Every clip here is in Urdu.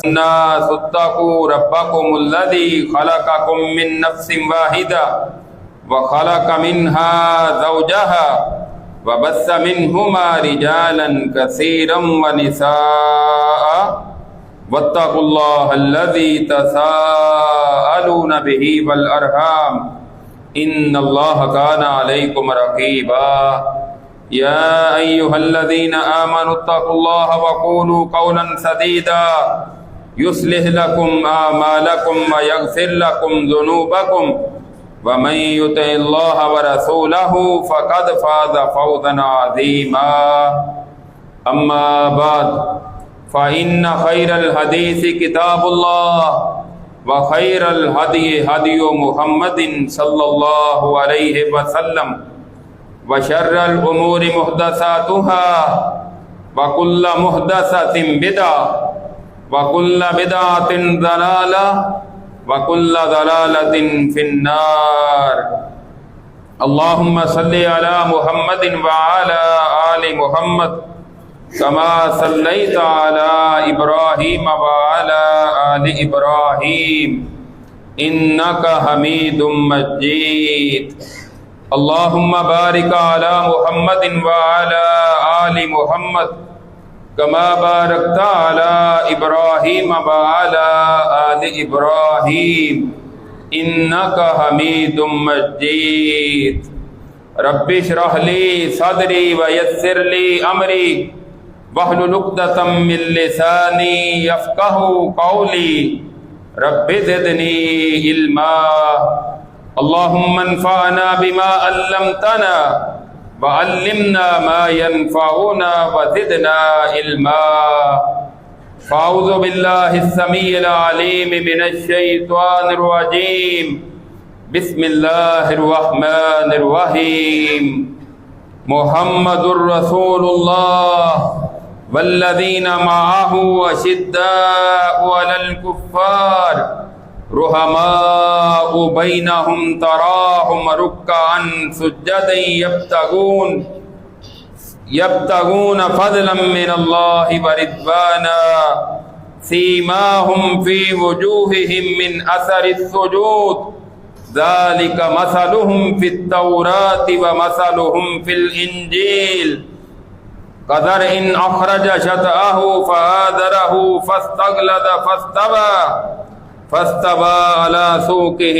الناس اتقوا ربكم الذي خلقكم من نفس واحدة وخلق منها زوجها وبث منهما رجالا كثيرا ونساء واتقوا الله الذي تساءلون به والأرحام إن الله كان عليكم رقيبا يا أيها الذين آمنوا اتقوا الله وقولوا قولا سديدا يصلح لكم أعمالكم ويغفر لكم ذنوبكم ومن يطع الله ورسوله فقد فاز فوزا عظيما أما بعد فإن خير الحديث كتاب الله وخير الهدي هدي محمد صلى الله عليه وسلم وشر الأمور محدثاتها وكل محدثة بدعة وكل بدعة ضلالة وكل ضلالة في النار اللهم صل على محمد وعلى آل محمد كما صليت على إبراهيم وعلى آل إبراهيم إنك حميد مجيد اللهم بارك على محمد وعلى آل محمد كما باركت على إبراهيم وعلى آل إبراهيم إنك حميد مجيد رب اشرح لي صدري ويسر لي أمري واحلل عقدة من لساني يفقهوا قولي رب زدني علما اللهم انفعنا بما علمتنا وعلمنا ما ينفعنا وزدنا علما فأعوذ بالله السميع العليم من الشيطان الرجيم بسم الله الرحمن الرحيم محمد رسول الله والذين معه أشداء على الكفار رحماء بينهم تراهم ركعا سجدا يبتغون فضلا من الله ورضوانا سيماهم في وجوههم من أثر السجود ذلك مثلهم في التوراة ومثلهم في الإنجيل كزرع أخرج شطأه فآزره فاستغلظ فاستوى على سوقه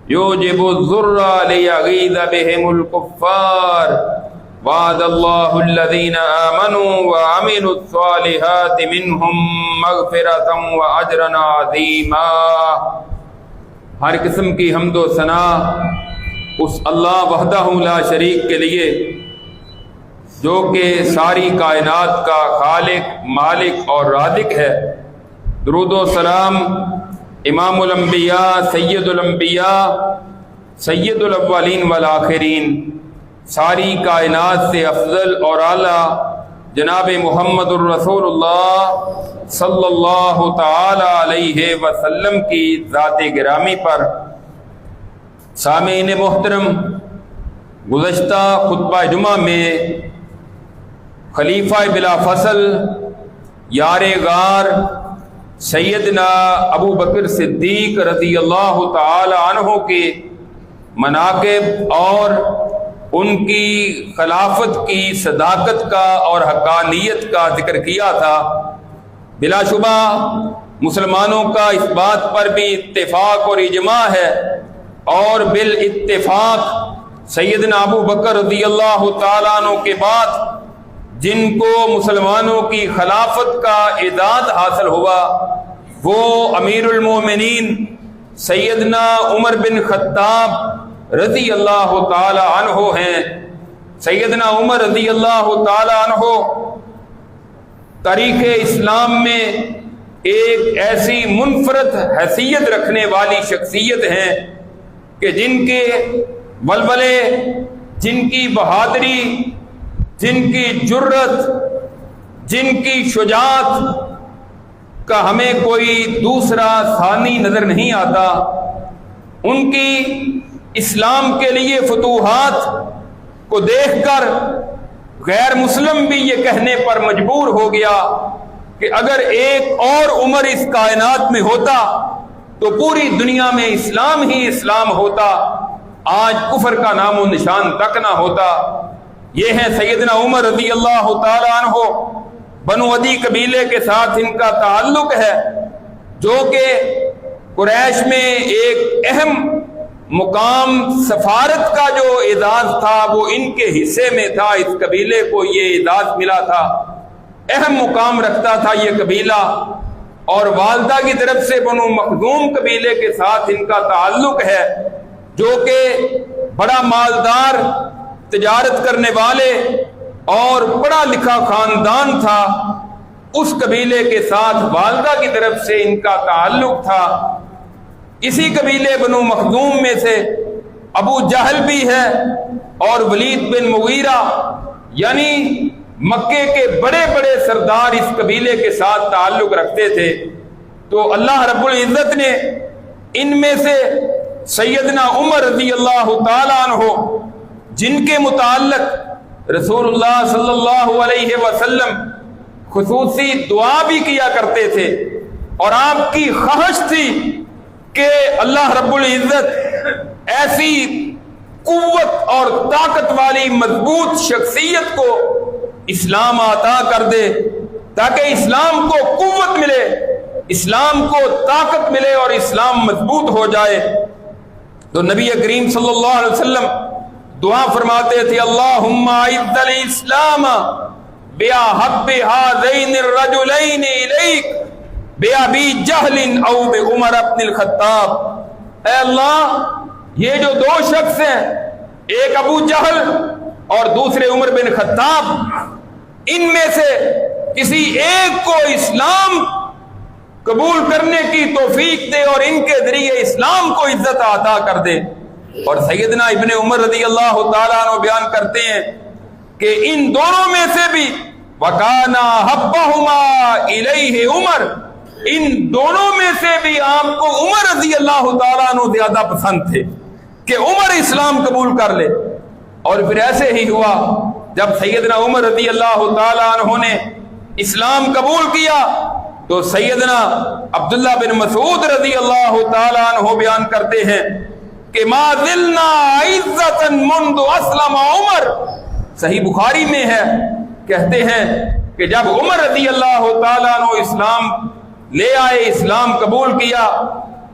يوجب الذرة ليغيظ بهم الكفار وعد الله الذين آمنوا وعملوا الصالحات منهم مغفرة وأجرا عظيما ہر قسم کی حمد و ثنا اس اللہ وحدہ لا شریک کے لیے جو کہ ساری کائنات کا خالق مالک اور رازق ہے۔ درود و سلام امام الانبیاء سید الاولین والآخرین ساری کائنات سے افضل اور اعلیٰ جناب محمد الرسول اللہ صلی اللہ تعالی علیہ وسلم کی ذات گرامی پر۔ سامعین محترم، گزشتہ خطبہ جمعہ میں خلیفہ بلا فصل یار غار سیدنا ابو بکر صدیق رضی اللہ تعالی عنہ کے مناقب اور ان کی خلافت کی صداقت کا اور حقانیت کا ذکر کیا تھا۔ بلا شبہ مسلمانوں کا اس بات پر بھی اتفاق اور اجماع ہے، اور بالاتفاق سیدنا ابو بکر رضی اللہ تعالیٰ عنہ کے بعد جن کو مسلمانوں کی خلافت کا اعزاز حاصل ہوا وہ امیر المومنین سیدنا عمر بن خطاب رضی اللہ تعالی عنہ ہیں۔ سیدنا عمر رضی اللہ تعالی عنہ تاریخ اسلام میں ایک ایسی منفرد حیثیت رکھنے والی شخصیت ہیں کہ جن کے ولولے، جن کی بہادری، جن کی جرت، جن کی شجاعت کا ہمیں کوئی دوسرا ثانی نظر نہیں آتا۔ ان کی اسلام کے لیے فتوحات کو دیکھ کر غیر مسلم بھی یہ کہنے پر مجبور ہو گیا کہ اگر ایک اور عمر اس کائنات میں ہوتا تو پوری دنیا میں اسلام ہی اسلام ہوتا، آج کفر کا نام و نشان تک نہ ہوتا۔ یہ ہیں سیدنا عمر رضی اللہ تعالیٰ عنہ، بنو عدی قبیلے کے ساتھ ان کا تعلق ہے، جو کہ قریش میں ایک اہم مقام سفارت کا جو اعزاز تھا وہ ان کے حصے میں تھا۔ اس قبیلے کو یہ اعزاز ملا تھا، اہم مقام رکھتا تھا یہ قبیلہ، اور والدہ کی طرف سے بنو مخزوم قبیلے کے ساتھ ان کا تعلق ہے، جو کہ بڑا مالدار، تجارت کرنے والے اور پڑھا لکھا خاندان تھا۔ اس قبیلے کے ساتھ والدہ کی طرف سے ان کا تعلق تھا۔ اسی قبیلے بنو مخزوم میں سے ابو جہل بھی ہے اور ولید بن مغیرہ، یعنی مکے کے بڑے بڑے سردار اس قبیلے کے ساتھ تعلق رکھتے تھے۔ تو اللہ رب العزت نے ان میں سے سیدنا عمر رضی اللہ تعالیٰ عنہ، جن کے متعلق رسول اللہ صلی اللہ علیہ وسلم خصوصی دعا بھی کیا کرتے تھے، اور آپ کی خواہش تھی کہ اللہ رب العزت ایسی قوت اور طاقت والی مضبوط شخصیت کو اسلام عطا کر دے تاکہ اسلام کو قوت ملے، اسلام کو طاقت ملے اور اسلام مضبوط ہو جائے۔ تو نبی کریم صلی اللہ علیہ وسلم دعا فرماتے تھے، اللہم اعز الاسلام بأحب هذین الرجلین الیک بأبی جہل او بعمر بن الخطاب۔ اے اللہ، یہ جو دو شخص ہیں، ایک ابو جہل اور دوسرے عمر بن خطاب، ان میں سے کسی ایک کو اسلام قبول کرنے کی توفیق دے اور ان کے ذریعے اسلام کو عزت عطا کر دے۔ اور سیدنا ابن عمر رضی اللہ تعالیٰ عنہ بیان کرتے ہیں کہ ان دونوں میں سے بھی وَكَانَ أَحَبَّهُمَا إِلَيْهِ عمر، ان دونوں میں سے بھی آپ کو عمر رضی اللہ تعالیٰ عنہ زیادہ پسند تھے کہ عمر اسلام قبول کر لے۔ اور پھر ایسے ہی ہوا، جب سیدنا عمر رضی اللہ تعالیٰ عنہ نے اسلام قبول کیا تو سیدنا عبداللہ بن مسعود رضی اللہ تعالیٰ عنہ بیان کرتے ہیں کہ ما زلنا عزتا منذ اسلم عمر، صحیح بخاری میں ہے، کہتے ہیں کہ جب عمر رضی اللہ تعالیٰ عنہ اسلام لے آئے، اسلام قبول کیا،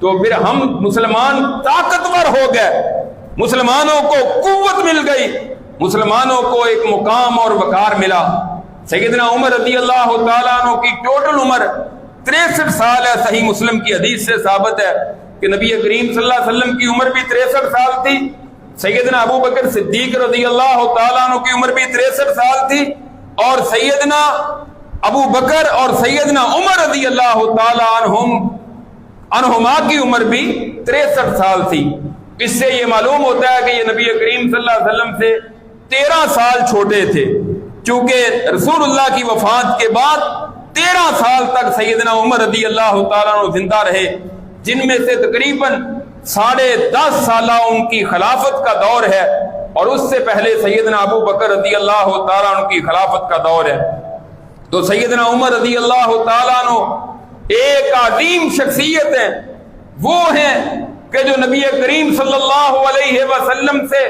تو پھر ہم مسلمان طاقتور ہو گئے، مسلمانوں کو قوت مل گئی، مسلمانوں کو ایک مقام اور وقار ملا۔ سیدنا عمر رضی اللہ تعالیٰ عنہ کی ٹوٹل عمر 63 سال ہے، صحیح مسلم کی حدیث سے ثابت ہے کہ نبی کریم صلی اللہ علیہ وسلم کی عمر بھی 63 سال تھی، سیدنا ابو بکر صدیق رضی اللہ تعالیٰ عنہ کی عمر بھی 63 سال تھی، اور سیدنا ابو بکر اور سیدنا عمر رضی اللہ تعالیٰ عنہما کی عمر بھی 63 سال تھی۔ اس سے یہ معلوم ہوتا ہے کہ یہ نبی کریم صلی اللہ علیہ وسلم سے 13 سال چھوٹے تھے، چونکہ رسول اللہ کی وفات کے بعد 13 سال تک سیدنا عمر رضی اللہ تعالیٰ عنہ زندہ رہے، جن میں سے تقریباً 10.5 سالہ ان کی خلافت کا دور ہے، اور اس سے پہلے سیدنا ابو بکر رضی اللہ تعالیٰ عنہ کی خلافت کا دور ہے۔ تو سیدنا عمر رضی اللہ تعالیٰ عنہ ایک عظیم شخصیت ہیں، وہ ہیں کہ جو نبی کریم صلی اللہ علیہ وسلم سے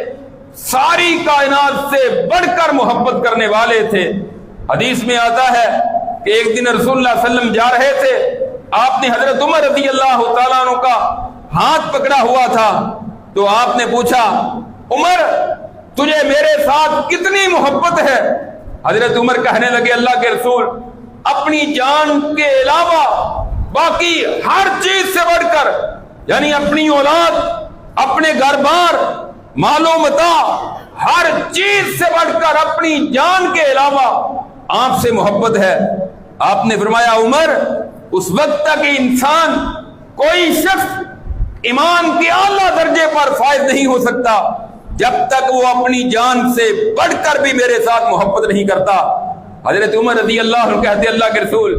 ساری کائنات سے بڑھ کر محبت کرنے والے تھے۔ حدیث میں آتا ہے کہ ایک دن رسول اللہ صلی اللہ علیہ وسلم جا رہے تھے، آپ نے حضرت عمر رضی اللہ تعالیٰ عنہ کا ہاتھ پکڑا ہوا تھا، تو آپ نے پوچھا، عمر تجھے میرے ساتھ کتنی محبت ہے؟ حضرت عمر کہنے لگے، اللہ کے رسول، اپنی جان کے علاوہ باقی ہر چیز سے بڑھ کر، یعنی اپنی اولاد، اپنے گھر بار، مال و متاع، ہر چیز سے بڑھ کر اپنی جان کے علاوہ آپ سے محبت ہے۔ آپ نے فرمایا، عمر اس وقت تک انسان، کوئی شخص ایمان کے اعلیٰ درجے پر فائز نہیں ہو سکتا جب تک وہ اپنی جان سے بڑھ کر بھی میرے ساتھ محبت نہیں کرتا۔ حضرت عمر رضی اللہ عنہ کہتے، اللہ کے رسول،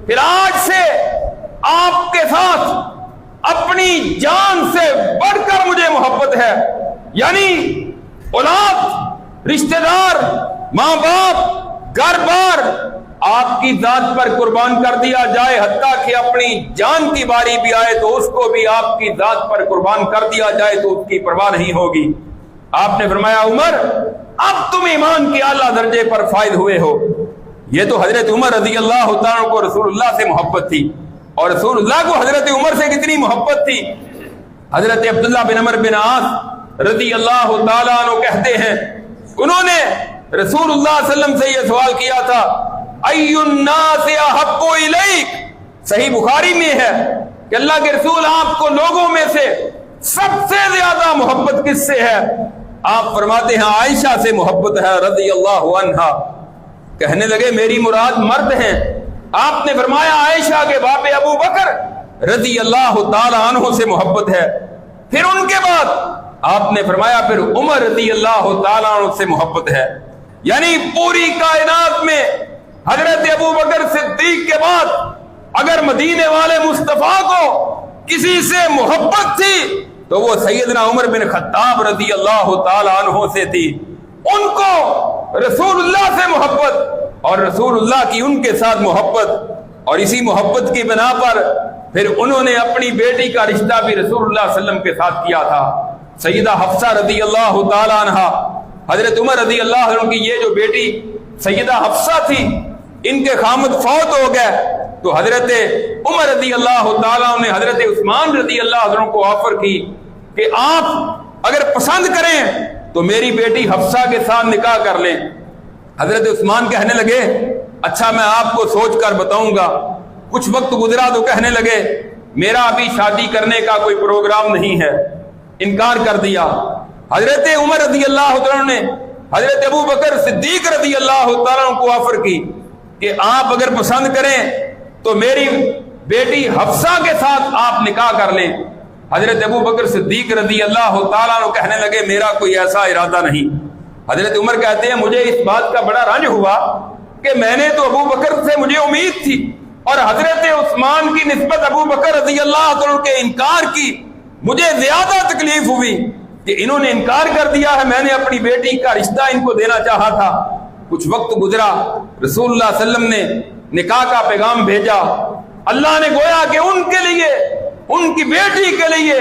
پھر آج سے آپ کے ساتھ اپنی جان سے بڑھ کر مجھے محبت ہے، یعنی اولاد، رشتہ دار، ماں باپ، گھر بار، آپ کی ذات پر قربان کر دیا جائے، حتیٰ کہ اپنی جان کی باری بھی آئے تو اس کو بھی آپ کی ذات پر قربان کر دیا جائے تو اس کی پرواہ نہیں ہوگی۔ آپ نے فرمایا عمر اب تم ایمان کے اعلیٰ درجے پر فائز ہوئے ہو۔ یہ تو حضرت عمر رضی اللہ تعالیٰ کو رسول اللہ سے محبت تھی، اور رسول اللہ کو حضرت عمر سے کتنی محبت تھی۔ حضرت عبداللہ بن عمر بن عاص رضی اللہ تعالیٰ عنہ کہتے ہیں انہوں نے رسول اللہ صلی اللہ علیہ وسلم سے یہ سوال کیا تھا، ای الناس احب الیک، صحیح بخاری میں ہے کہ اللہ کے رسول آپ کو لوگوں میں سے سب سے زیادہ محبت کس سے ہے؟ آپ فرماتے ہیں عائشہ سے محبت ہے رضی اللہ عنہا۔ کہنے لگے میری مراد مرد ہیں۔ آپ نے فرمایا عائشہ کے باپ ابو بکر رضی اللہ تعالی عنہ سے محبت ہے۔ پھر ان کے بعد آپ نے فرمایا پھر عمر رضی اللہ تعالی عنہ سے محبت ہے۔ یعنی پوری کائنات میں حضرت ابو بکر صدیق کے بعد اگر مدینے والے مصطفیٰ کو کسی سے محبت تھی تو وہ سیدنا عمر بن خطاب رضی اللہ تعالی عنہ سے تھی۔ ان کو رسول اللہ سے محبت اور رسول اللہ کی ان کے ساتھ محبت، اور اسی محبت کی بنا پر پھر انہوں نے اپنی بیٹی کا رشتہ بھی رسول اللہ صلی اللہ علیہ وسلم کے ساتھ کیا تھا۔ سیدہ حفصہ رضی اللہ تعالی عنہا، حضرت عمر رضی اللہ عنہ کی یہ جو بیٹی سیدہ حفصہ تھی، ان کے خامد فوت ہو گئے تو حضرت عمر رضی اللہ تعالیٰ نے حضرت عثمان رضی اللہ عنہ کو آفر کی کہ آپ اگر پسند کریں تو میری بیٹی حفصہ کے ساتھ نکاح کر لیں۔ حضرت عثمان کہنے لگے اچھا میں آپ کو سوچ کر بتاؤں گا۔ کچھ وقت گزرا تو کہنے لگے میرا ابھی شادی کرنے کا کوئی پروگرام نہیں ہے، انکار کر دیا۔ حضرت عمر رضی اللہ تعالیٰ نے حضرت ابو بکر صدیق رضی اللہ تعالیٰ کو آفر کی کہ آپ اگر پسند کریں تو میری بیٹی حفصہ کے ساتھ آپ نکاح کر لیں۔ حضرت ابو بکر صدیق رضی اللہ تعالیٰ عنہ کہنے لگے میرا کوئی ایسا ارادہ نہیں۔ حضرت عمر کہتے ہیں مجھے اس بات کا بڑا رنج ہوا کہ میں نے تو ابو بکر سے مجھے امید تھی، اور حضرت عثمان کی نسبت ابو بکر رضی اللہ عنہ کے انکار کی مجھے زیادہ تکلیف ہوئی کہ انہوں نے انکار کر دیا ہے، میں نے اپنی بیٹی کا رشتہ ان کو دینا چاہا تھا۔ کچھ وقت گزرا، رسول اللہ صلی اللہ علیہ وسلم نے نکاح کا پیغام بھیجا۔ اللہ نے گویا کہ ان کے لیے، ان کی بیٹی کے لیے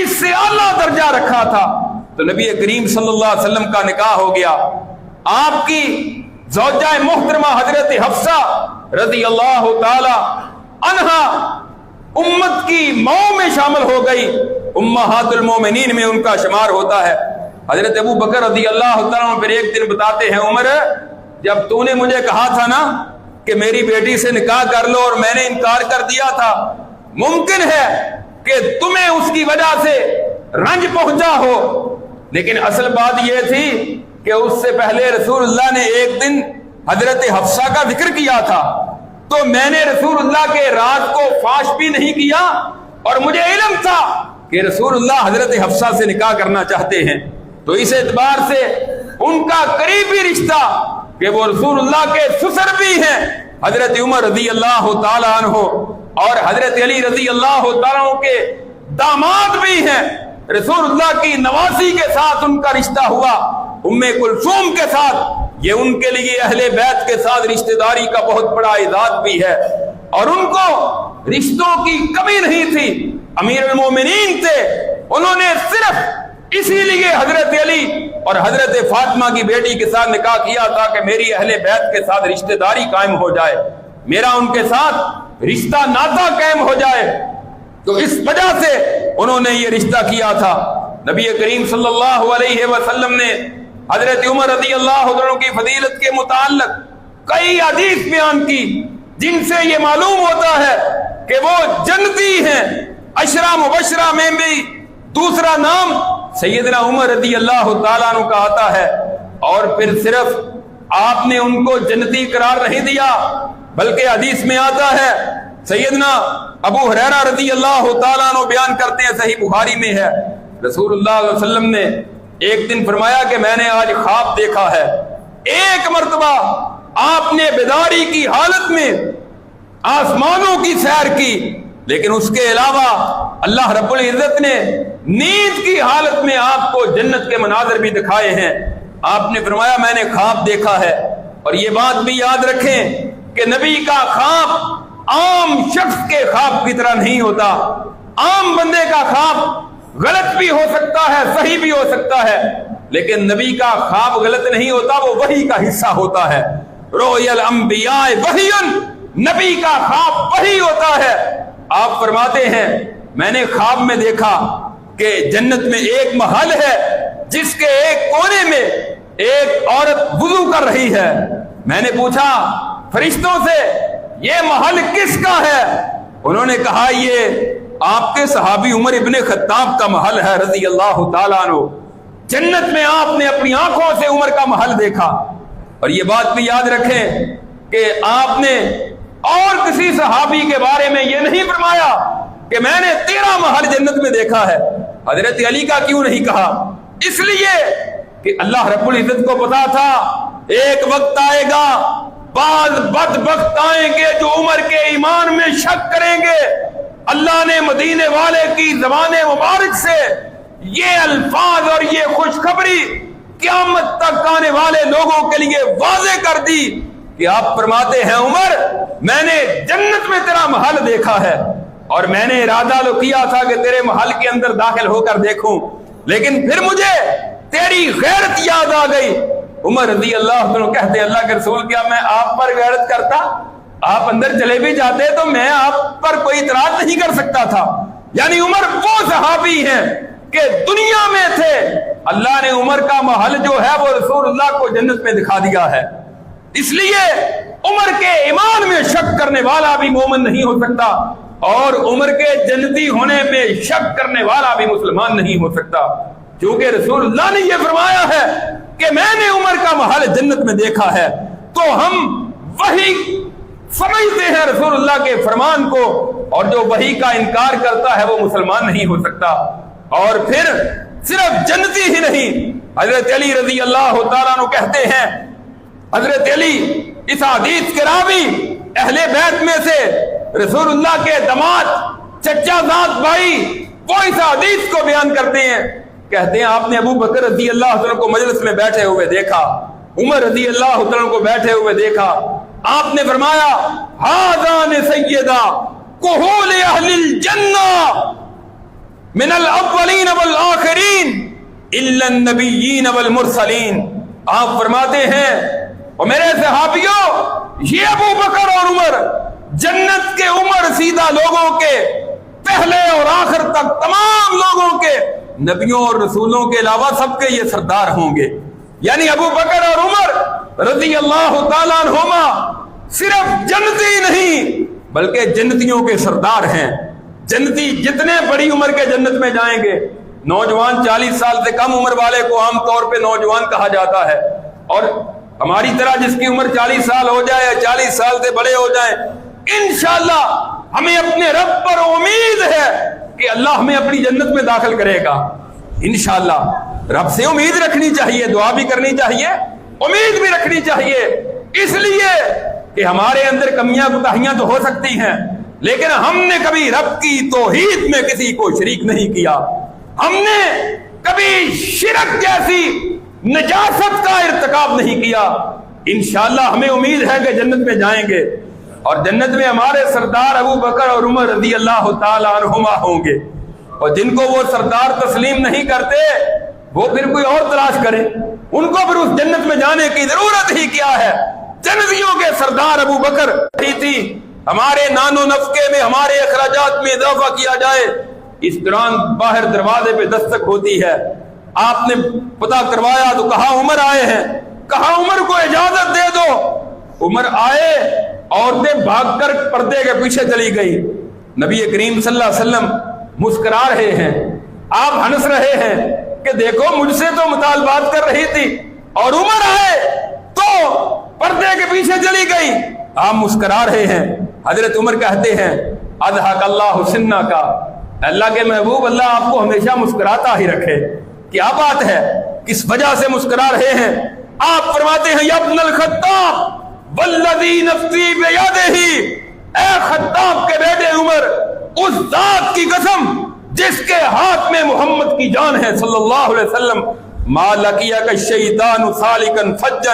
اس سے اعلیٰ درجہ رکھا تھا، تو نبی کریم صلی اللہ علیہ وسلم کا نکاح ہو گیا۔ آپ کی زوجہ محترمہ حضرت حفصہ رضی اللہ تعالی عنہا امت کی ماؤں میں شامل ہو گئی، امہات المومنین میں ان کا شمار ہوتا ہے۔ حضرت ابو بکر رضی اللہ تعالیٰ عنہ پھر ایک دن بتاتے ہیں عمر جب تو نے مجھے کہا تھا نا کہ میری بیٹی سے نکاح کر لو اور میں نے انکار کر دیا تھا، ممکن ہے کہ تمہیں اس کی وجہ سے رنج پہنچا ہو، لیکن اصل بات یہ تھی کہ اس سے پہلے رسول اللہ نے ایک دن حضرت حفصہ کا ذکر کیا تھا، تو میں نے رسول اللہ کے راز کو فاش بھی نہیں کیا، اور مجھے علم تھا کہ رسول اللہ حضرت حفصہ سے نکاح کرنا چاہتے ہیں۔ تو اس اعتبار سے ان کا قریبی رشتہ کہ وہ رسول اللہ کے سسر بھی ہیں حضرت عمر رضی اللہ تعالیٰ عنہ، اور حضرت علی رضی اللہ تعالیٰ عنہ کے داماد بھی ہیں۔ رسول اللہ کی نواسی کے ساتھ ان کا رشتہ ہوا، ام کلثوم کے ساتھ، یہ ان کے لیے اہل بیت کے ساتھ رشتہ داری کا بہت بڑا اعزاز بھی ہے، اور ان کو رشتوں کی کمی نہیں تھی، امیر المومنین تھے۔ انہوں نے صرف اسی لیے حضرت علی اور حضرت فاطمہ کی بیٹی کے ساتھ نکاح کیا تھا کہ میری اہل بیت کے ساتھ رشتہ داری قائم ہو جائے، میرا ان کے ساتھ رشتہ ناتا قائم ہو جائے، تو اس وجہ سے انہوں نے یہ رشتہ کیا تھا۔ نبی کریم صلی اللہ علیہ وسلم نے حضرت عمر رضی اللہ عنہ کی فضیلت کے متعلق کئی حدیث بیان کی جن سے یہ معلوم ہوتا ہے کہ وہ جنتی ہیں۔ عشرہ مبشرہ میں بھی دوسرا نام سیدنا عمر رضی اللہ تعالیٰ عنہ کا آتا ہے، اور پھر صرف آپ نے ان کو جنتی قرار نہیں دیا بلکہ حدیث میں آتا ہے، سیدنا ابو ہریرہ رضی اللہ تعالیٰ عنہ بیان کرتے ہیں، صحیح بخاری میں ہے، رسول اللہ علیہ وسلم نے ایک دن فرمایا کہ میں نے آج خواب دیکھا ہے۔ ایک مرتبہ آپ نے بیداری کی حالت میں آسمانوں کی سیر کی، لیکن اس کے علاوہ اللہ رب العزت نے نیند کی حالت میں آپ کو جنت کے مناظر بھی دکھائے ہیں۔ آپ نے فرمایا میں نے خواب دیکھا ہے، اور یہ بات بھی یاد رکھیں کہ نبی کا خواب عام شخص کے خواب کی طرح نہیں ہوتا. عام بندے کا خواب غلط بھی ہو سکتا ہے، صحیح بھی ہو سکتا ہے، لیکن نبی کا خواب غلط نہیں ہوتا، وہ وحی کا حصہ ہوتا ہے. رؤیا الانبیاء وحی، نبی کا خواب وحی ہوتا ہے. آپ فرماتے ہیں میں نے خواب میں دیکھا کہ جنت میں ایک محل ہے جس کے ایک کونے میں ایک عورت وضو کر رہی ہے. میں نے پوچھا فرشتوں سے یہ محل کس کا ہے؟ انہوں نے کہا یہ آپ کے صحابی عمر ابن خطاب کا محل ہے رضی اللہ تعالیٰ عنہ. جنت میں آپ نے اپنی آنکھوں سے عمر کا محل دیکھا. اور یہ بات بھی یاد رکھیں کہ آپ نے اور کسی صحابی کے بارے میں یہ نہیں فرمایا کہ میں نے تیرا محل جنت میں دیکھا ہے. حضرت علی کا کیوں نہیں کہا؟ اس لیے کہ اللہ رب العزت کو پتا تھا ایک وقت آئے گا بعض بدبخت آئیں گے جو عمر کے ایمان میں شک کریں گے. اللہ نے مدینے والے کی زبان مبارک سے یہ الفاظ اور یہ خوشخبری قیامت تک آنے والے لوگوں کے لیے واضح کر دی کہ آپ فرماتے ہیں عمر میں نے جنت میں تیرا محل دیکھا ہے اور میں نے ارادہ تو کیا تھا کہ تیرے محل کے اندر داخل ہو کر دیکھوں، لیکن پھر مجھے تیری غیرت یاد آ گئی. عمر رضی اللہ عنہ کہتے اللہ کے رسول کیا میں آپ پر غیرت کرتا؟ آپ اندر چلے بھی جاتے تو میں آپ پر کوئی اعتراض نہیں کر سکتا تھا. یعنی عمر وہ صحابی ہیں کہ دنیا میں تھے، اللہ نے عمر کا محل جو ہے وہ رسول اللہ کو جنت میں دکھا دیا ہے. اس لیے عمر کے ایمان میں شک کرنے والا بھی مومن نہیں ہو سکتا اور عمر کے جنتی ہونے میں شک کرنے والا بھی مسلمان نہیں ہو سکتا، کیونکہ رسول اللہ نے یہ فرمایا ہے کہ میں نے عمر کا محل جنت میں دیکھا ہے. تو ہم وہی سمجھتے ہیں رسول اللہ کے فرمان کو، اور جو وحی کا انکار کرتا ہے وہ مسلمان نہیں ہو سکتا. اور پھر صرف جنتی ہی نہیں، حضرت علی رضی اللہ تعالیٰ عنہ کہتے ہیں حضرت علی اس حدیث کے راوی اہل بیت میں سے رسول اللہ کے داماد چچا زاد بھائی وہ اس حدیث کو بیان کرتے ہیں. کہتے ہیں آپ نے ابو بکر رضی اللہ عنہ کو مجلس میں بیٹھے ہوئے دیکھا، عمر رضی اللہ عنہ کو بیٹھے ہوئے دیکھا. آپ نے فرمایا ہذان سیدہ کہول اہل الجنہ من الاولین والآخرین الا النبیین والمرسلین. آپ فرماتے ہیں اور میرے صحابیوں یہ ابو بکر اور عمر جنت کے عمر سیدھا لوگوں کے پہلے اور آخر تک تمام لوگوں کے نبیوں اور رسولوں کے علاوہ سب کے یہ سردار ہوں گے. یعنی ابو بکر اور عمر رضی اللہ تعالیٰ عنہما صرف جنتی نہیں بلکہ جنتیوں کے سردار ہیں. جنتی جتنے بڑی عمر کے جنت میں جائیں گے، نوجوان 40 سال سے کم عمر والے کو عام طور پہ نوجوان کہا جاتا ہے، اور ہماری طرح جس کی عمر 40 سال ہو جائے یا 40 سال سے بڑے ہو جائیں، انشاءاللہ ہمیں اپنے رب پر امید ہے کہ اللہ ہمیں اپنی جنت میں داخل کرے گا. انشاءاللہ رب سے امید رکھنی چاہیے، دعا بھی کرنی چاہیے، امید بھی رکھنی چاہیے، اس لیے کہ ہمارے اندر کمیاں کوتاہیاں تو ہو سکتی ہیں لیکن ہم نے کبھی رب کی توحید میں کسی کو شریک نہیں کیا. ہم نے کبھی شرک جیسی نجاست کا ارتکاب نہیں کیا. انشاءاللہ ہمیں امید ہے کہ جنت میں جائیں گے اور جنت میں ہمارے سردار ابو بکر اور عمر رضی اللہ تعالی عنہما ہوں گے. اور جن کو وہ سردار تسلیم نہیں کرتے وہ پھر کوئی اور تلاش کرے، ان کو پھر اس جنت میں جانے کی ضرورت ہی کیا ہے. جنتیوں کے سردار ابو بکر تھی. ہمارے نان و نفقے میں ہمارے اخراجات میں اضافہ کیا جائے، اس دوران باہر دروازے پہ دستک ہوتی ہے. آپ نے پتہ کروایا تو کہا عمر آئے ہیں، کہا عمر کو اجازت دے دو. عمر آئے، عورتیں بھاگ کر پردے کے پیچھے چلی گئی. نبی کریم صلی اللہ علیہ وسلم مسکرا رہے ہیں، آپ ہنس رہے ہیں کہ دیکھو مجھ سے تو مطالبات کر رہی تھی، اور عمر آئے تو پردے کے پیچھے چلی گئی. آپ مسکرا رہے ہیں. حضرت عمر کہتے ہیں اضحک اللہ سنہ کا، اللہ کے محبوب اللہ آپ کو ہمیشہ مسکراتا ہی رکھے. کیا بات ہے، کس وجہ سے مسکرا رہے ہیں؟ آپ فرماتے ہیں یا ابن الخطاب والذی نفسی بیدہ، اے خطاب کے بیٹے عمر، اس ذات کی قسم جس کے ہاتھ میں محمد کی جان ہے صلی اللہ علیہ وسلم، ما لقیک الشیطان سالکا فجا،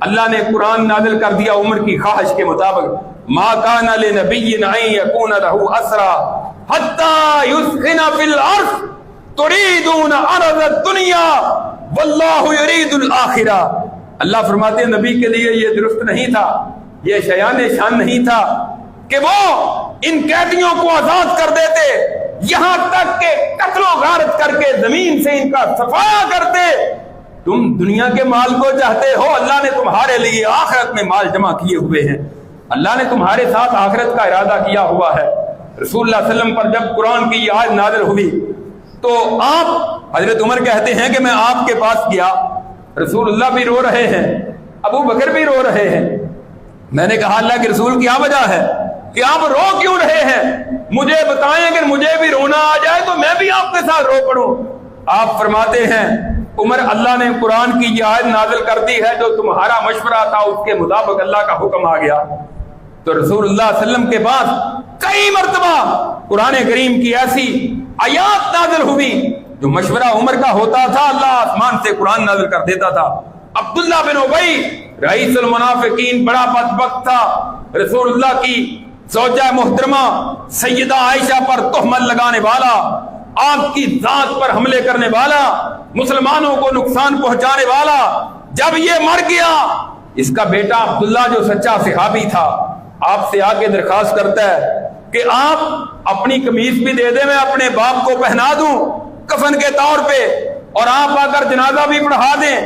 اللہ نے قرآن نازل کر دیا عمر کی خواہش کے مطابق، ما کان لنبی ان یکون لہ اسرا حتی یسخن فی الارض تریدون عرض الدنیا واللہ یرید الآخرہ۔ اللہ فرماتے ہیں نبی کے لیے یہ درست نہیں تھا، یہ شیان شان نہیں تھا کہ وہ ان قیدیوں کو آزاد کر دیتے، یہاں تک کہ قتل و غارت کر کے زمین سے ان کا صفایا کرتے۔ تم دنیا کے مال کو چاہتے ہو، اللہ نے تمہارے لیے آخرت میں مال جمع کیے ہوئے ہیں، اللہ نے تمہارے ساتھ آخرت کا ارادہ کیا ہوا ہے۔ رسول اللہ صلی اللہ علیہ وسلم پر جب قرآن کی یہ آیت نازل ہوئی تو آپ حضرت عمر کہتے ہیں کہ میں آپ کے پاس گیا، رسول اللہ بھی رو رہے ہیں، ابو بکر بھی رو رہے ہیں۔ میں نے کہا اللہ کے رسول کیا وجہ ہے کہ آپ رو کیوں رہے ہیں؟ مجھے بتائیں، اگر مجھے بھی رونا آ جائے تو میں بھی آپ کے ساتھ رو پڑوں۔ آپ فرماتے ہیں عمر اللہ نے قرآن کی یہ آیت نازل کر دی ہے، جو تمہارا مشورہ تھا اس کے مطابق اللہ کا حکم آ گیا۔ تو رسول اللہ صلی اللہ علیہ وسلم کے پاس کئی مرتبہ قرآن کریم کی ایسی آیات نازل ہوئی جو مشورہ عمر کا ہوتا تھا، اللہ آسمان سے قرآن نازل کر دیتا تھا۔ عبداللہ بن ابی رئیس المنافقین بڑا بدبخت تھا، رسول اللہ کی زوجہ محترمہ سیدہ عائشہ پر تہمت لگانے والا، آپ کی ذات پر حملے کرنے والا، مسلمانوں کو نقصان پہنچانے والا۔ جب یہ مر گیا، اس کا بیٹا عبداللہ جو سچا صحابی تھا آپ سے آگے درخواست کرتا ہے کہ آپ اپنی قمیض بھی دے دیں، میں اپنے باپ کو پہنا دوں کفن کے طور پہ، اور آپ آ کر جنازہ بھی پڑھا دیں۔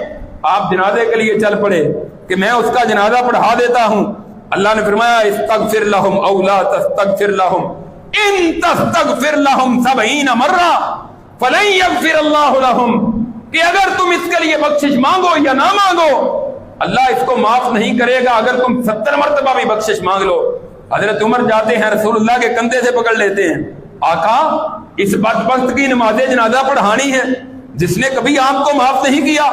آپ جنازے کے لیے چل پڑے کہ میں اس کا جنازہ پڑھا دیتا ہوں۔ اللہ نے فرمایا استغفر لہم او لا تستغفر لہم ان تستغفر لہم 70 مرہ فلن یغفر اللہ لہم، کہ اگر تم اس کے لیے بخشش مانگو یا نہ مانگو اللہ اس کو معاف نہیں کرے گا، اگر تم 70 مرتبہ بھی بخشش مانگ لو۔ حضرت عمر جاتے ہیں رسول اللہ کے کندھے سے پکڑ لیتے ہیں، آقا اس بدبخت کی نماز جنازہ پڑھانی ہے جس نے کبھی آپ کو معاف نہیں کیا،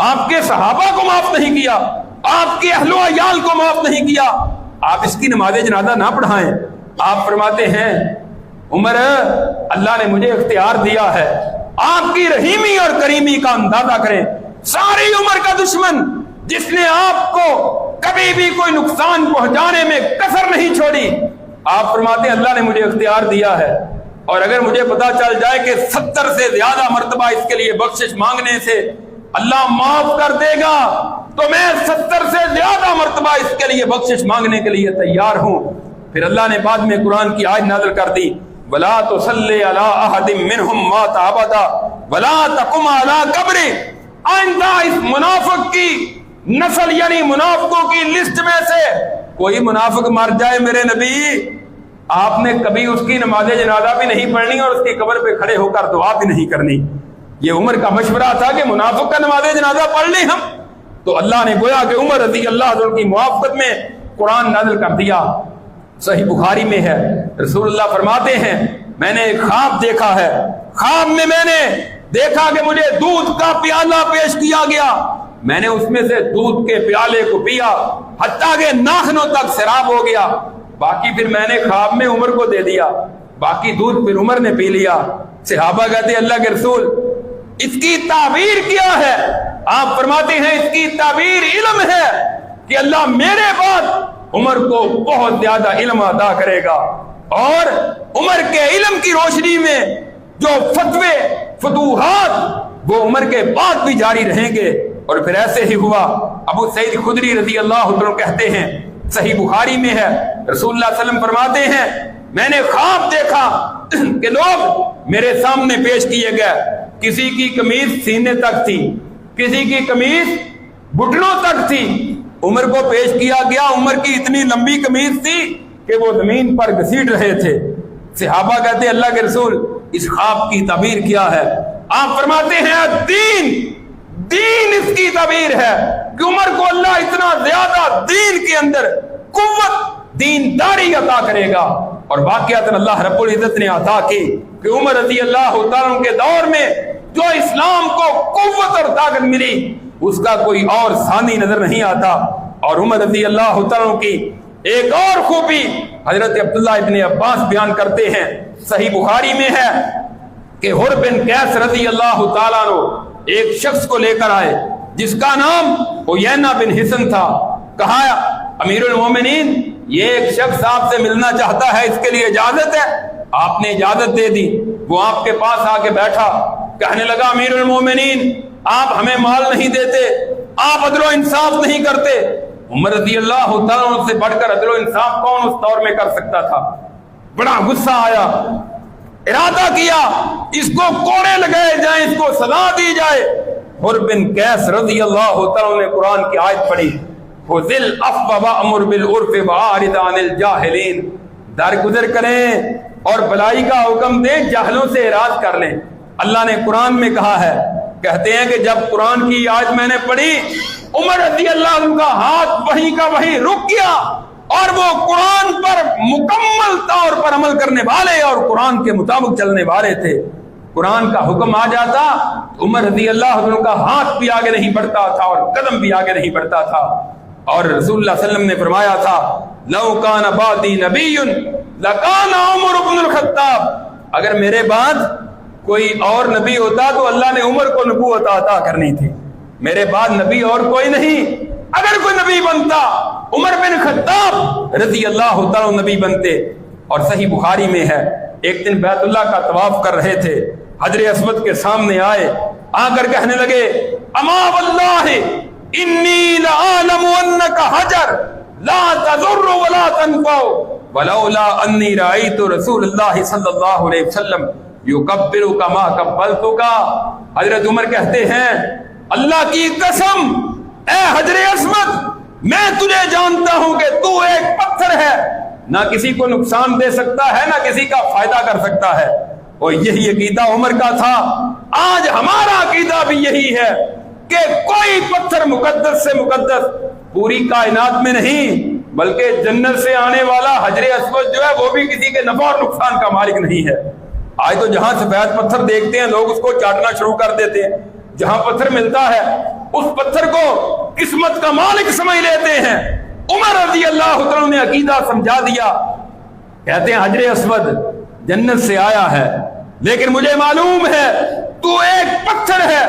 آپ کے صحابہ کو معاف نہیں کیا، آپ کے اہل و عیال کو معاف نہیں کیا، آپ اس کی نماز جنازہ نہ پڑھائیں۔ آپ فرماتے ہیں عمر اللہ نے مجھے اختیار دیا ہے، آپ کی رحیمی اور کریمی کا اندازہ کریں۔ ساری عمر کا دشمن جس نے آپ کو کبھی بھی کوئی نقصان پہنچانے میں کسر نہیں چھوڑی، آپ فرماتے ہیں اللہ نے مجھے اختیار دیا ہے، اور اگر مجھے پتا چل جائے کہ 70 سے زیادہ مرتبہ اس کے لیے بخشش مانگنے سے اللہ معاف کر دے گا تو میں 70 سے زیادہ مرتبہ اس کے لیے بخشش مانگنے کے لیے تیار ہوں۔ پھر اللہ نے بعد میں قرآن کی آیت نازل کر دی وَلَا تُصَلِّ عَلَىٰ أَحَدٍ مِّنْهُمْ مَاتَ أَبَدًا وَلَا تَقُمْ عَلَىٰ قَبْرِهِ۔ آئندہ اس منافق کی نسل یعنی منافقوں کی لسٹ میں سے کوئی منافق مر جائے میرے نبی، آپ نے کبھی اس کی نماز جنازہ بھی نہیں پڑھنی اور اس کی قبر پہ کھڑے ہو کر دعا بھی نہیں کرنی۔ یہ عمر کا مشورہ تھا کہ منافق کا نماز جنازہ پڑھ لیں ہم، تو اللہ نے گویا کہ عمر رضی اللہ عنہ کی موافقت میں قرآن نازل کر دیا۔ صحیح بخاری میں ہے، رسول اللہ فرماتے ہیں میں نے ایک خواب دیکھا ہے، خواب میں نے دیکھا کہ مجھے دودھ کا پیالہ پیش کیا گیا، میں نے اس میں سے دودھ کے پیالے کو پیا حتیٰ کہ ناخنوں تک سیراب ہو گیا، باقی پھر میں نے خواب میں عمر کو دے دیا، باقی دودھ پھر عمر نے پی لیا۔ صحابہ کہتے ہیں اللہ کے رسول اس کی تعبیر کیا ہے؟ آپ فرماتے ہیں اس کی تعبیر علم ہے کہ اللہ میرے بعد عمر کو بہت زیادہ علم عطا کرے گا، اور عمر کے علم کی روشنی میں جو فتوے فتوحات وہ عمر کے بعد بھی جاری رہیں گے۔ اور پھر ایسے ہی ہوا۔ ابو سعید خدری رضی اللہ عنہ کہتے ہیں، صحیح بخاری میں ہے، رسول اللہ صلی اللہ علیہ وسلم فرماتے ہیں میں نے خواب دیکھا کہ لوگ میرے سامنے پیش کیے گئے، کسی کی قمیض سینے تک تھی، کسی کی قمیض گھٹنوں تک تھی، عمر کو پیش کیا گیا، عمر کی اتنی لمبی قمیض تھی کہ وہ زمین پر گھسیٹ رہے تھے۔ صحابہ کہتے ہیں اللہ کے رسول اس خواب کی تعبیر کیا ہے؟ آپ فرماتے ہیں دین اس کی تعبیر ہے کہ عمر کو اللہ اتنا زیادہ دین کے اندر قوت دینداری عطا کرے گا، اور واقعات اللہ رب العزت نے عطا کی کہ عمر رضی اللہ تعالیٰ کے دور میں جو اسلام کو قوت اور طاقت ملی اس کا کوئی اور ثانی نظر نہیں آتا۔ اور عمر رضی اللہ تعالیٰ کی ایک اور خوبی حضرت عبداللہ ابن عباس بیان کرتے ہیں، صحیح بخاری میں ہے کہ حر بن قیس رضی اللہ تعالیٰ عنہ ایک شخص کو لے کر آئے جس کا نام عیینہ بن حصن تھا. کہا امیر المومنین یہ ایک شخص آپ سے ملنا چاہتا ہے, اس کے لیے اجازت ہے؟ آپ نے اجازت دے دی. وہ آپ کے پاس آ کے بیٹھا, کہنے لگا امیر المومنین آپ ہمیں مال نہیں دیتے, آپ عدل و انصاف نہیں کرتے. عمر رضی اللہ تعالیٰ سے بڑھ کر عدل و انصاف کون اس دور میں کر سکتا تھا؟ بڑا غصہ آیا, ارادہ کیا اس کو کوڑے لگائے جائیں, اس کو سزا دی جائے. حر بن قیس رضی اللہ تعالیٰ نے قرآن کی آیت پڑھی, خذ العفو وامر بالعرف واعرض عن الجاہلین. درگزر کریں اور بلائی کا حکم دیں, جاہلوں سے اعراض کر لیں. اللہ نے قرآن میں کہا ہے, کہتے ہیں کہ جب قرآن کی آیت میں نے پڑھی, عمر رضی اللہ عنہ کا ہاتھ وہیں کا وہیں رک گیا, اور وہ قرآن پر مکمل طور پر عمل کرنے والے اور قرآن کے مطابق چلنے والے تھے. قرآن کا حکم آ جاتا, عمر رضی اللہ عنہ کا ہاتھ بھی آگے نہیں بڑھتا تھا اور قدم بھی آگے نہیں بڑھتا تھا. اور رسول اللہ صلی اللہ علیہ وسلم نے فرمایا تھا, لو کان بعدی نبی لکان عمر بن الخطاب. اگر میرے بعد کوئی اور نبی ہوتا تو اللہ نے عمر کو نبوت عطا کرنی تھی. میرے بعد نبی اور کوئی نہیں. اگر کوئی نبی بنتا عمر بن خطاب رضی اللہ تعالی نبی بنتے. اور صحیح بخاری میں ہے, ایک دن بیت اللہ کا طواف کر رہے تھے, حجر اسود کے سامنے آئے, آ کر کہنے لگے, اما واللہ انی لعالم انک حجر لا تضر ولا تنفع ولولا انی رأیت رسول اللہ صلی اللہ علیہ وسلم یکبرک ما کبلتک. حضرت عمر کہتے ہیں, اللہ کی قسم اے حجر اسود, میں تجھے جانتا ہوں کہ تو ایک پتھر ہے, نہ کسی کو نقصان دے سکتا ہے نہ کسی کا فائدہ کر سکتا ہے. اور یہی عقیدہ عمر کا تھا. آج ہمارا عقیدہ بھی یہی ہے کہ کوئی پتھر مقدس سے مقدس پوری کائنات میں نہیں, بلکہ جنت سے آنے والا حجر اسود جو ہے وہ بھی کسی کے نفع اور نقصان کا مالک نہیں ہے. آج تو جہاں سفید پتھر دیکھتے ہیں لوگ اس کو چاٹنا شروع کر دیتے ہیں. جہاں پتھر ملتا ہے اس پتھر کو قسمت کا مالک سمجھ لیتے ہیں. عمر رضی اللہ عنہ نے عقیدہ سمجھا دیا. کہتے ہیں حجر اسود جنت سے آیا ہے, لیکن مجھے معلوم ہے تو ایک پتھر ہے,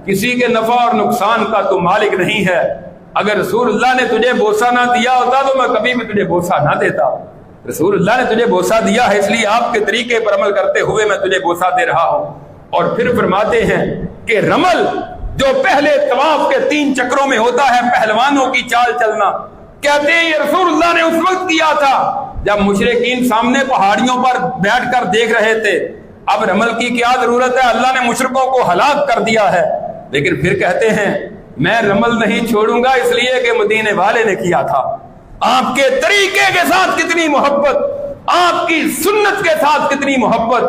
کسی کے نفع اور نقصان کا تو مالک نہیں ہے. اگر رسول اللہ نے تجھے بوسہ نہ دیا ہوتا تو میں کبھی بھی تجھے بوسہ نہ دیتا. رسول اللہ نے تجھے بوسہ دیا ہے, اس لیے آپ کے طریقے پر عمل کرتے ہوئے میں تجھے بوسہ دے رہا ہوں. اور پھر فرماتے ہیں کہ رمل جو پہلے طواف کے 3 چکروں میں ہوتا ہے, پہلوانوں کی چال چلنا, کہتے ہیں یہ رسول اللہ نے اس وقت کیا تھا جب مشرکین سامنے پہاڑیوں پر بیٹھ کر دیکھ رہے تھے. اب رمل کی کیا ضرورت ہے, اللہ نے مشرکوں کو ہلاک کر دیا ہے. لیکن پھر کہتے ہیں میں رمل نہیں چھوڑوں گا, اس لیے کہ مدینے والے نے کیا تھا. آپ کے طریقے کے ساتھ کتنی محبت, آپ کی سنت کے ساتھ کتنی محبت,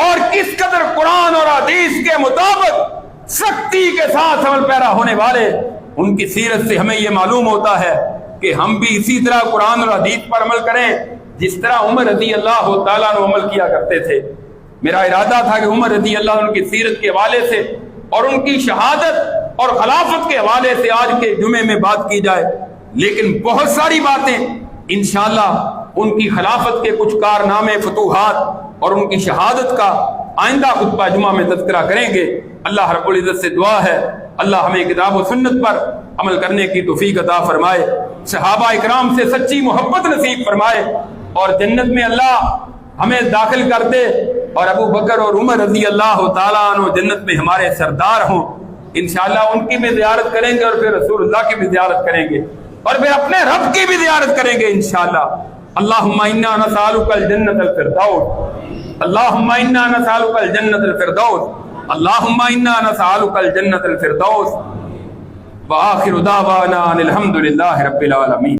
اور کس قدر قرآن اور حدیث کے مطابق سختی کے ساتھ عمل پیرا ہونے والے. ان کی سیرت سے ہمیں یہ معلوم ہوتا ہے کہ ہم بھی اسی طرح قرآن اور حدیث پر عمل کریں جس طرح عمر رضی اللہ تعالیٰ عنہ عمل کیا کرتے تھے. میرا ارادہ تھا کہ عمر رضی اللہ عنہ کی سیرت کے حوالے سے اور ان کی شہادت اور خلافت کے حوالے سے آج کے جمعے میں بات کی جائے, لیکن بہت ساری باتیں انشاءاللہ ان کی خلافت کے کچھ کارنامے, فتوحات اور ان کی شہادت کا آئندہ خطبہ جمعہ میں تذکرہ کریں گے. اللہ رب العزت سے دعا ہے اللہ ہمیں کتاب و سنت پر عمل کرنے کی توفیق عطا فرمائے, صحابہ اکرام سے سچی محبت نصیب فرمائے, اور جنت میں اللہ ہمیں داخل کر دے, اور ابو بکر اور عمر رضی اللہ تعالیٰ عنہ جنت میں ہمارے سردار ہوں. انشاءاللہ ان کی بھی زیارت کریں گے, اور پھر رسول اللہ کی بھی زیارت کریں گے, اور پھر اپنے رب کی بھی زیارت کریں گے انشاءاللہ. اللہم انا نسألک الجنت الفردوس, اللہم انا نسألک الجنت الفردوس, اللہم انا نسألک الجنت الفردوس. وآخر دعوانا الحمد للہ رب العالمین.